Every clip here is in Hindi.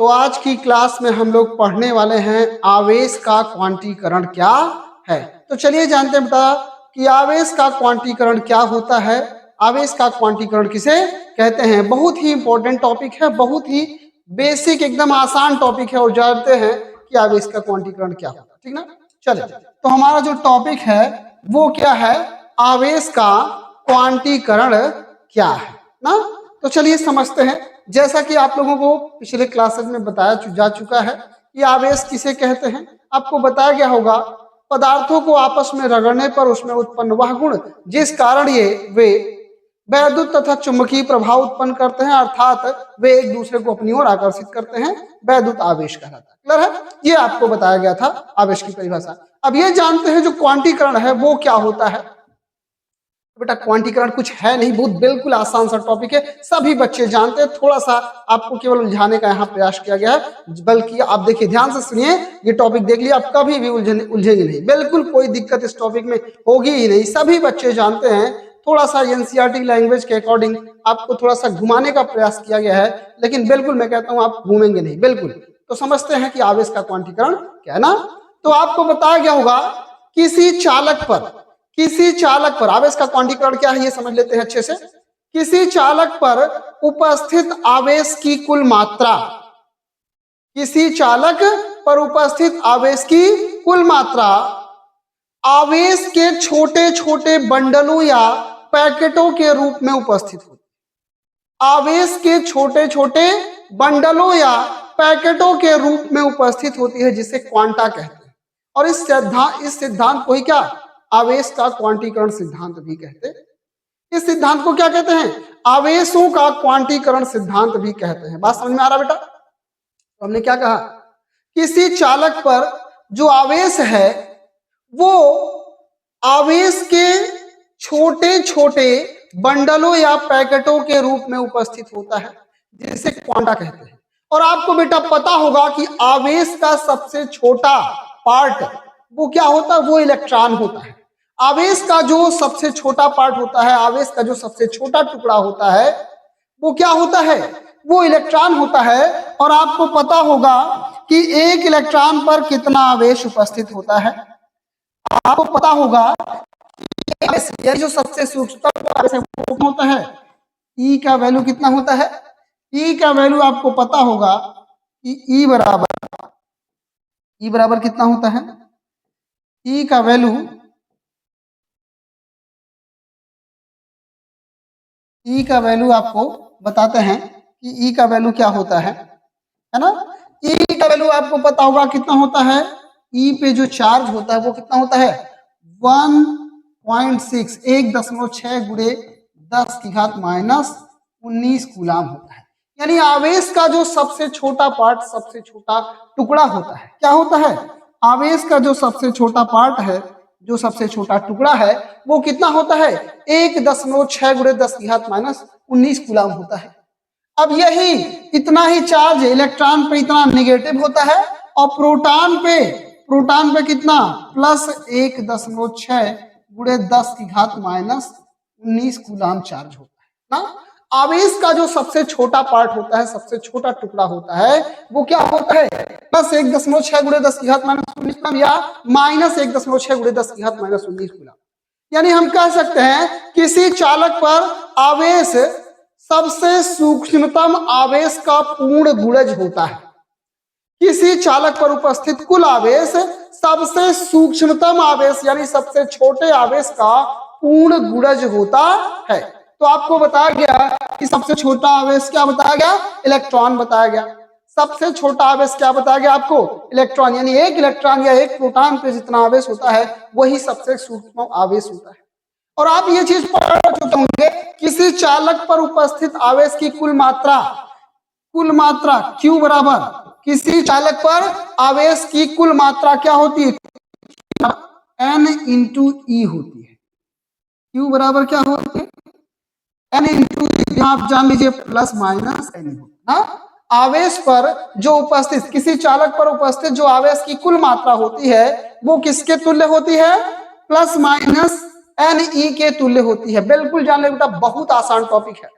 तो आज की क्लास में हम लोग पढ़ने वाले हैं आवेश का क्वांटीकरण क्या है। तो चलिए जानते हैं बेटा कि आवेश का क्वांटीकरण क्या होता है, आवेश का क्वांटीकरण किसे कहते हैं। बहुत ही इंपॉर्टेंट टॉपिक है, बहुत ही बेसिक एकदम आसान टॉपिक है और जानते हैं कि आवेश का क्वांटीकरण क्या होता है। ठीक ना, चलिए तो हमारा जो टॉपिक है वो क्या है, आवेश का क्वांटीकरण क्या है ना। तो चलिए समझते हैं। जैसा कि आप लोगों को पिछले क्लासेस में बताया जा चुका है कि आवेश किसे कहते हैं। आपको बताया गया होगा पदार्थों को आपस में रगड़ने पर उसमें उत्पन्न वह गुण जिस कारण वे वैद्युत तथा चुंबकीय प्रभाव उत्पन्न करते हैं, अर्थात वे एक दूसरे को अपनी ओर आकर्षित करते हैं, वैद्युत आवेश कहलाता है। क्लियर है, ये आपको बताया गया था आवेश की परिभाषा। अब ये जानते हैं जो क्वांटीकरण है वो क्या होता है। बेटा क्वांटीकरण कुछ है नहीं, बहुत बिल्कुल आसान सा टॉपिक है, सभी बच्चे जानते हैं। थोड़ा सा आपको केवल उलझाने का यहाँ प्रयास किया गया है, बल्कि आप देखिए ध्यान से सुनिए, ये टॉपिक देख लिया, आप कभी भी उलझेंगे नहीं, बिल्कुल कोई दिक्कत इस टॉपिक में होगी ही नहीं, सभी बच्चे जानते हैं। थोड़ा सा एनसीईआरटी लैंग्वेज के अकॉर्डिंग आपको थोड़ा सा घुमाने का प्रयास किया गया है, लेकिन बिल्कुल मैं कहता हूँ आप घूमेंगे नहीं, बिल्कुल। तो समझते हैं कि आवेश का क्वांटीकरण क्या है ना। तो आपको बताया गया होगा किसी चालक पर आवेश का क्वांटीकरण क्या है ये समझ लेते हैं अच्छे से। किसी चालक पर उपस्थित आवेश की कुल मात्रा, किसी चालक पर उपस्थित आवेश की कुल मात्रा आवेश के छोटे छोटे बंडलों या पैकेटों के रूप में उपस्थित होती है। आवेश के छोटे छोटे बंडलों या पैकेटों के रूप में उपस्थित होती है, जिसे क्वांटा कहते हैं। और इस सिद्धांत को ही क्या आवेश का क्वांटीकरण सिद्धांत भी कहते हैं। इस सिद्धांत को क्या कहते हैं, आवेशों का क्वांटीकरण सिद्धांत भी कहते हैं। बात समझ में आ रहा बेटा। तो हमने क्या कहा, किसी चालक पर जो आवेश है वो आवेश के छोटे छोटे बंडलों या पैकेटों के रूप में उपस्थित होता है, जिसे क्वांटा कहते हैं। और आपको बेटा पता होगा कि आवेश का सबसे छोटा पार्ट वो क्या होता है, वो इलेक्ट्रॉन होता है। आवेश का जो सबसे छोटा पार्ट होता है, आवेश का जो सबसे छोटा टुकड़ा होता है वो क्या होता है, वो इलेक्ट्रॉन होता है। और आपको पता होगा कि एक इलेक्ट्रॉन पर कितना आवेश उपस्थित होता है। आपको पता होगा ये जो सबसे सूक्ष्म आवेश है वो होता है, ई का वैल्यू कितना होता है। ई का वैल्यू आपको पता होगा कि ई बराबर कितना होता है। ई का वैल्यू आपको बताते हैं कि ई का वैल्यू क्या होता है ना। ई का वैल्यू आपको पता होगा कितना होता है। ई पे जो चार्ज होता है वो कितना होता है 1.6 1.6 गुणे 10 की घात -19 कूलाम होता है। यानी आवेश का जो सबसे छोटा पार्ट, सबसे छोटा टुकड़ा होता है, क्या होता है, आवेश का जो सबसे छोटा पार्ट है, जो सबसे छोटा टुकड़ा है वो कितना होता है 1.6 गुणे 10 की घात -19 कूलाम होता है। अब यही इतना ही चार्ज इलेक्ट्रॉन पे इतना नेगेटिव होता है, और प्रोटॉन पे कितना +1.6 गुणे 10 की घात -19 कूलाम चार्ज होता है ना। आवेश का जो सबसे छोटा पार्ट होता है, सबसे छोटा टुकड़ा होता है वो क्या होता है +1.6 गुणे 10 की घात -19 कूलाम या -1.6 गुणे 10 की घात -19 कूलाम। यानी हम कह सकते हैं किसी चालक पर आवेश सबसे सूक्ष्मतम आवेश का पूर्ण गुणज होता है। किसी चालक पर उपस्थित कुल आवेश सबसे सूक्ष्मतम आवेश यानी सबसे छोटे आवेश का पूर्ण गुणज होता है। तो आपको बताया गया कि सबसे छोटा आवेश क्या बताया गया, इलेक्ट्रॉन बताया गया। सबसे छोटा आवेश क्या बताया गया आपको, इलेक्ट्रॉन। यानी एक इलेक्ट्रॉन या एक प्रोटॉन पे जितना आवेश होता है वही सबसे सूक्ष्म आवेश होता है। और आप ये चीज पढ़ चुके होंगे, किसी चालक पर उपस्थित आवेश की कुल मात्रा Q बराबर, किसी चालक पर आवेश की कुल मात्रा क्या होती है, N × E होती है। Q बराबर क्या होती है, N × E। आप जान लीजिए ±N होता है। आवेश पर जो उपस्थित, किसी चालक पर उपस्थित जो आवेश की कुल मात्रा होती है वो किसके तुल्य होती है, ±NE के तुल्य होती है। बिल्कुल जान ले बेटा, बहुत आसान टॉपिक है।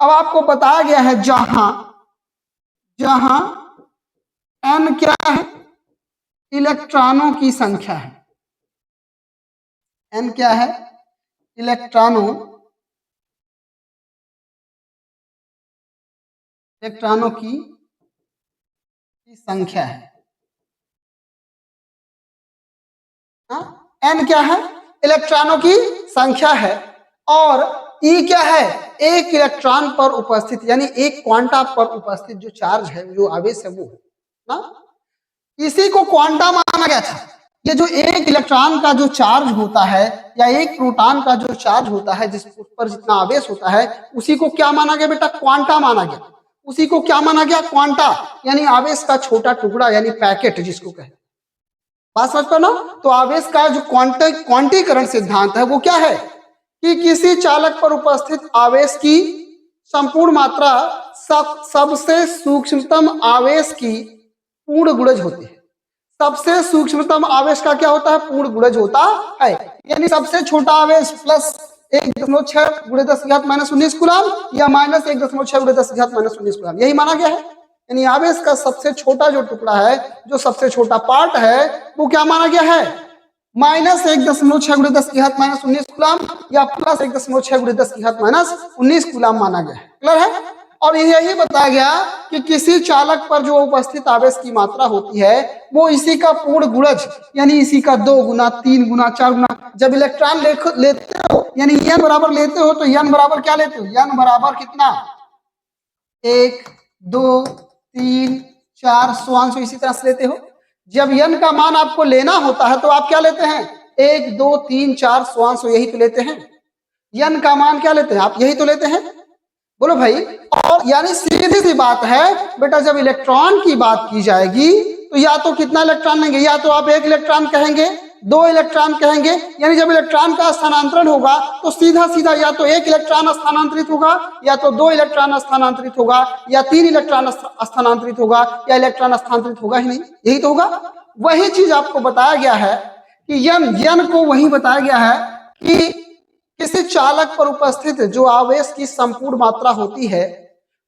अब आपको बताया गया है जहां n क्या है? इलेक्ट्रॉनों की संख्या है। n क्या है? इलेक्ट्रॉनों की संख्या है। n क्या है? इलेक्ट्रॉनों की संख्या है। और E क्या है? एक इलेक्ट्रॉन पर उपस्थित यानी एक क्वांटा पर उपस्थित जो चार्ज है, जो आवेश है वो ना, इसी को क्वांटा माना गया था। ये जो एक इलेक्ट्रॉन का जो चार्ज होता है या एक प्रोटॉन का जो चार्ज होता है, जिस पर जितना आवेश होता है, उसी को क्या माना गया बेटा? क्वांटा माना गया। उसी को क्या माना गया? क्वांटा, यानी आवेश का छोटा टुकड़ा, यानी पैकेट जिसको कहते हैं। बात समझ पाना? तो आवेश का जो क्वांटीकरण सिद्धांत है वो क्या है कि किसी चालक पर उपस्थित आवेश की संपूर्ण मात्रा सबसे सूक्ष्मतम आवेश की पूर्ण गुणज होती है। सबसे सूक्ष्मतम आवेश का क्या होता है? पूर्ण गुणज होता है। यानी सबसे छोटा आवेश प्लस 1.6 × 10⁻⁻19 कूलम या माइनस 1.6 × 10⁻⁻19 कूलम, यही माना गया है। यानी आवेश का सबसे छोटा जो टुकड़ा है, जो सबसे छोटा पार्ट है, वो क्या माना गया है? माइनस 1.6 × 10⁻⁻19 कूलम या प्लस 1.6 × 10⁻⁻19 कूलम माना गया है। क्लियर है? और यही बताया गया कि किसी चालक पर जो उपस्थित आवेश की मात्रा होती है वो इसी का पूर्ण गुणज, यानी इसी का 2 गुना, 3 गुना, 4 गुना। जब इलेक्ट्रॉन लेते हो यानी n बराबर लेते हो तो n बराबर क्या लेते हो? n बराबर कितना? 1, 2, 3, 4 सो इसी तरह से लेते हो। जब n का मान आपको लेना होता है तो आप क्या लेते हैं? 1, 2, 3, 4 सो यही तो लेते हैं। n का मान क्या लेते हैं आप? यही तो लेते हैं। बोलो भाई। और यानी सीधी सी बात है बेटा, जब इलेक्ट्रॉन की बात की जाएगी तो या तो कितना इलेक्ट्रॉन लेंगे? या तो आप 1 इलेक्ट्रॉन कहेंगे, 2 इलेक्ट्रॉन कहेंगे। यानी जब इलेक्ट्रॉन का स्थानांतरण होगा तो सीधा सीधा या तो 1 इलेक्ट्रॉन स्थानांतरित होगा, या तो 2 इलेक्ट्रॉन स्थानांतरित होगा, या 3 इलेक्ट्रॉन स्थानांतरित होगा, या इलेक्ट्रॉन स्थानांतरित होगा ही नहीं। यही तो होगा। वही चीज आपको बताया गया है कि n को वही बताया गया है कि किसी चालक पर उपस्थित जो आवेश की संपूर्ण मात्रा होती है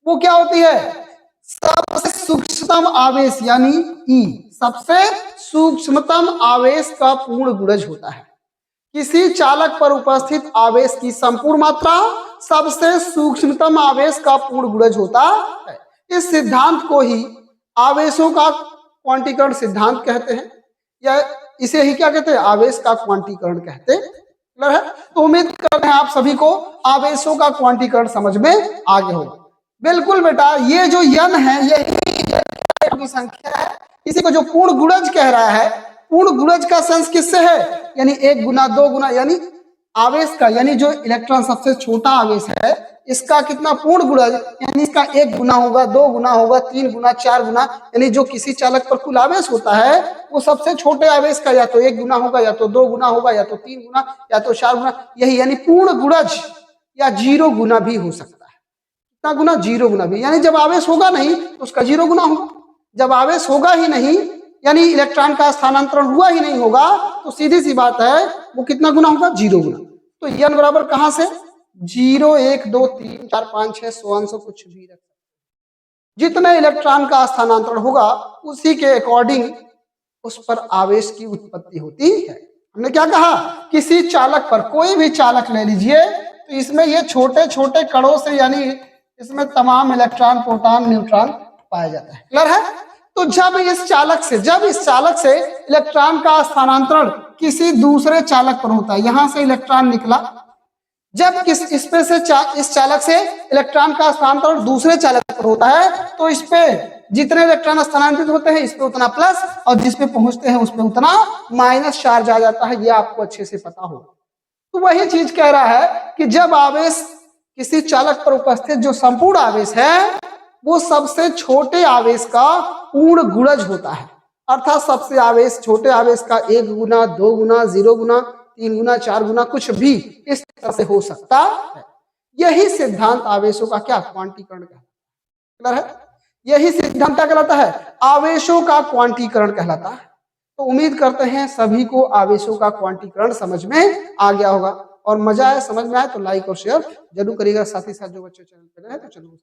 वो क्या होती है? सबसे सूक्ष्मतम आवेश यानी E, सबसे सूक्ष्मतम आवेश का पूर्ण गुणज होता है। किसी चालक पर उपस्थित आवेश की संपूर्ण मात्रा सबसे सूक्ष्मतम आवेश का पूर्ण गुणज होता है। इस सिद्धांत को ही आवेशों का क्वांटीकरण सिद्धांत कहते हैं, या इसे ही क्या कहते हैं? आवेश का क्वांटीकरण कहते हैं। है? तो उम्मीद करते हैं आप सभी को आवेशों का क्वांटीकरण समझ में आ गया होगा। बिल्कुल बेटा, ये जो n है यही की संख्या है। इसी को जो पूर्ण गुणज कह रहा है, पूर्ण गुणज का सेंस किससे है? यानी 1 गुना, 2 गुना, यानी आवेश का, यानी जो इलेक्ट्रॉन सबसे छोटा आवेश है इसका कितना पूर्ण गुणज, यानी इसका 1 गुना होगा, 2 गुना होगा, 3 गुना, 4 गुना। यानी जो किसी चालक पर कुल आवेश होता है वो सबसे छोटे आवेश का या तो 1 गुना होगा, या तो 2 गुना होगा, या तो 3 गुना, या तो 4 गुना। यही यानी पूर्ण गुणज, या 0 गुना भी हो सकता है। कितना गुना? 0 गुना भी। यानी जब आवेश होगा नहीं तो उसका 0 गुना होगा। जब आवेश होगा ही नहीं, यानी इलेक्ट्रॉन का स्थानांतरण हुआ ही नहीं होगा, तो सीधी सी बात है वो कितना गुना होगा? 0 गुना। तो n बराबर कहां से? 0, 1, 2, 3, 4, 5, 6 सो कुछ भी रख। जितने इलेक्ट्रॉन का स्थानांतरण होगा उसी के अकॉर्डिंग उस पर आवेश की उत्पत्ति होती है। हमने क्या कहा? किसी चालक पर, कोई भी चालक ले लीजिए, तो इसमें ये छोटे छोटे कणों से, यानी इसमें तमाम इलेक्ट्रॉन, प्रोटॉन, न्यूट्रॉन पाया जाता है। क्लियर है? तो जब इस चालक से इलेक्ट्रॉन का स्थानांतरण किसी दूसरे चालक पर होता है, यहां से इलेक्ट्रॉन निकला, जब इस चालक से इलेक्ट्रॉन का स्थानांतरण दूसरे चालक पर होता है तो इस पे जितने इलेक्ट्रॉन स्थानांतरित होते हैं इस पे उतना प्लस, और जिस पे पहुंचते हैं उस पे उतना माइनस चार्ज आ जाता है। ये आपको अच्छे से पता हो। तो वही चीज कह रहा है कि जब आवेश किसी चालक पर उपस्थित जो संपूर्ण आवेश है वो सबसे छोटे आवेश का पूर्ण गुणज होता है। अर्थात सबसे आवेश छोटे आवेश का 1 गुना, 2 गुना, 0 गुना, 3 गुना, 4 गुना, कुछ भी इस तरह से हो सकता है। यही सिद्धांत आवेशों का क्या? क्वांटीकरण कहलाता है। यही सिद्धांत क्या कहलाता है? आवेशों का क्वांटीकरण कहलाता है। तो उम्मीद करते हैं सभी को आवेशों का क्वांटीकरण समझ में आ गया होगा, और मजा आए, समझ में आए तो लाइक और शेयर जरूर करिएगा। साथ ही साथ जो बच्चे चैनल पर नए हैं तो चैनल को